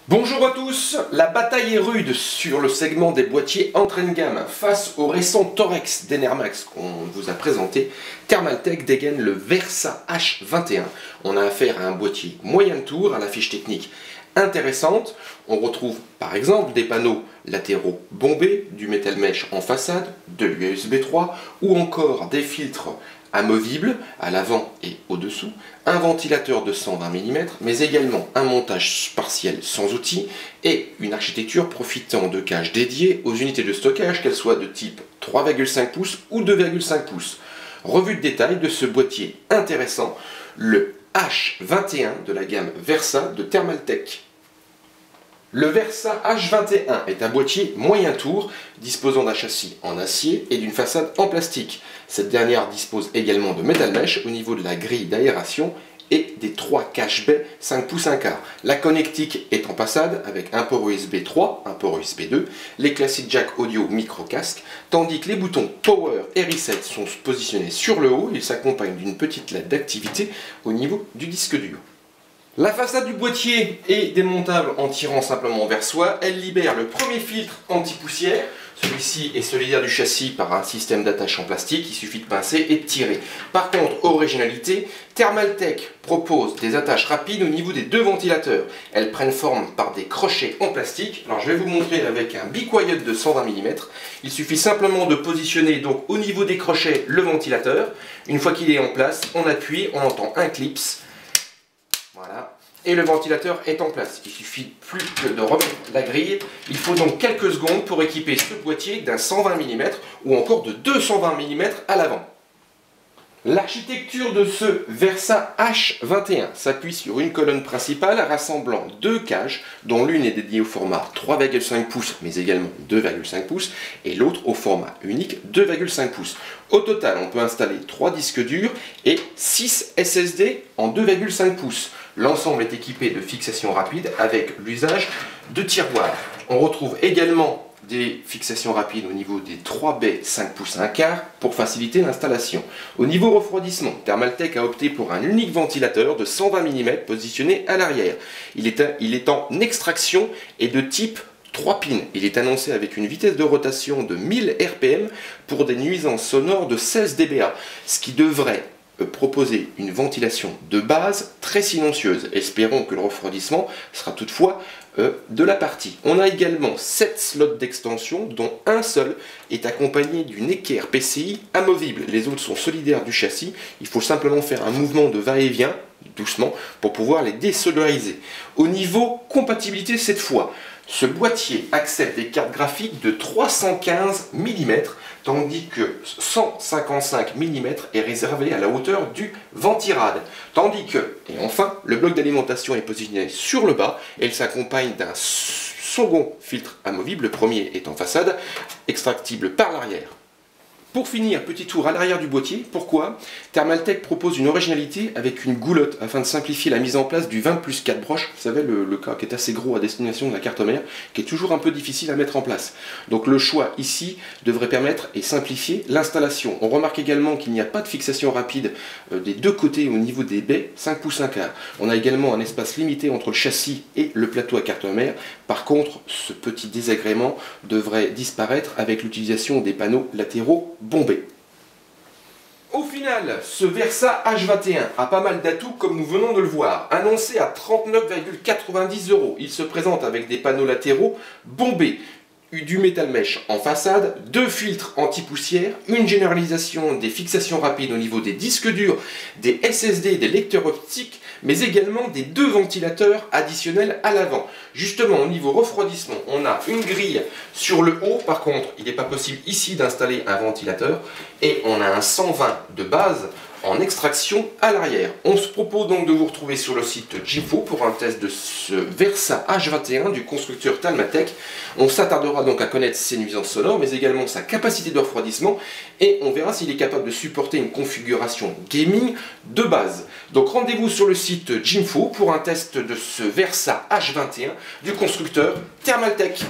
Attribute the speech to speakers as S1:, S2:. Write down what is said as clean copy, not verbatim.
S1: Bonjour à tous, la bataille est rude sur le segment des boîtiers entrée de gamme. Face au récent Torex d'Enermax qu'on vous a présenté, Thermaltake dégaine le Versa H21. On a affaire à un boîtier moyen tour, à la fiche technique intéressante. On retrouve par exemple des panneaux latéraux bombés, du metal mesh en façade, de l'USB 3 ou encore des filtres amovibles à l'avant et au-dessous, un ventilateur de 120 mm, mais également un montage partiel sans outils et une architecture profitant de cages dédiées aux unités de stockage, qu'elles soient de type 3,5 pouces ou 2,5 pouces. Revue de détail de ce boîtier intéressant, le H21 de la gamme Versa de Thermaltake. Le Versa H21 est un boîtier moyen tour disposant d'un châssis en acier et d'une façade en plastique. Cette dernière dispose également de metal mesh au niveau de la grille d'aération et des 3 caches baies 5 pouces 1 quart. La connectique est en passade avec un port USB 3, un port USB 2, les classiques jack audio micro casque, tandis que les boutons Power et Reset sont positionnés sur le haut. Ils s'accompagnent d'une petite LED d'activité au niveau du disque dur. La façade du boîtier est démontable en tirant simplement vers soi. Elle libère le premier filtre anti-poussière. Celui-ci est solidaire du châssis par un système d'attache en plastique. Il suffit de pincer et de tirer. Par contre, originalité, Thermaltake propose des attaches rapides au niveau des deux ventilateurs. Elles prennent forme par des crochets en plastique. Alors je vais vous montrer avec un Be Quiet de 120 mm. Il suffit simplement de positionner donc au niveau des crochets le ventilateur. Une fois qu'il est en place, on appuie, on entend un clips. Voilà, et le ventilateur est en place. Il suffit plus que de remettre la grille. Il faut donc quelques secondes pour équiper ce boîtier d'un 120 mm ou encore de 220 mm à l'avant. L'architecture de ce Versa H21 s'appuie sur une colonne principale rassemblant deux cages, dont l'une est dédiée au format 3,5 pouces mais également 2,5 pouces et l'autre au format unique 2,5 pouces. Au total, on peut installer 3 disques durs et 6 SSD en 2,5 pouces. L'ensemble est équipé de fixations rapides avec l'usage de tiroirs. On retrouve également des fixations rapides au niveau des 3 baies 5 pouces 1 quart pour faciliter l'installation. Au niveau refroidissement, Thermaltake a opté pour un unique ventilateur de 120 mm positionné à l'arrière. Il est en extraction et de type 3 pins. Il est annoncé avec une vitesse de rotation de 1000 RPM pour des nuisances sonores de 16 dBA, ce qui devrait proposer une ventilation de base très silencieuse. Espérons que le refroidissement sera toutefois de la partie. On a également 7 slots d'extension dont un seul est accompagné d'une équerre PCI amovible. Les autres sont solidaires du châssis. Il faut simplement faire un mouvement de va-et-vient doucement pour pouvoir les désolidariser. Au niveau compatibilité cette fois, ce boîtier accepte des cartes graphiques de 315 mm, tandis que 155 mm est réservé à la hauteur du ventirad. Tandis que, et enfin, le bloc d'alimentation est positionné sur le bas et il s'accompagne d'un second filtre amovible. Le premier est en façade, extractible par l'arrière. Pour finir, petit tour à l'arrière du boîtier. Pourquoi? Thermaltake propose une originalité avec une goulotte afin de simplifier la mise en place du 20+4 broches. Vous savez, le cas qui est assez gros à destination de la carte mère, qui est toujours un peu difficile à mettre en place. Donc le choix ici devrait permettre et simplifier l'installation. On remarque également qu'il n'y a pas de fixation rapide des deux côtés au niveau des baies 5 pouces 1 quart. On a également un espace limité entre le châssis et le plateau à carte mère. Par contre, ce petit désagrément devrait disparaître avec l'utilisation des panneaux latéraux bombés. Au final, ce Versa H21 a pas mal d'atouts comme nous venons de le voir. Annoncé à 39,90 €, il se présente avec des panneaux latéraux bombés, du metal mesh en façade, 2 filtres anti-poussière, une généralisation des fixations rapides au niveau des disques durs, des SSD, des lecteurs optiques, mais également des 2 ventilateurs additionnels à l'avant. Justement, au niveau refroidissement, on a une grille sur le haut. Par contre, il n'est pas possible ici d'installer un ventilateur. Et on a un 120 de base en extraction à l'arrière. On se propose donc de vous retrouver sur le site Jimfo pour un test de ce Versa H21 du constructeur Thermaltake. On s'attardera donc à connaître ses nuisances sonores, mais également sa capacité de refroidissement, et on verra s'il est capable de supporter une configuration gaming de base. Donc rendez-vous sur le site Jimfo pour un test de ce Versa H21 du constructeur Thermaltake.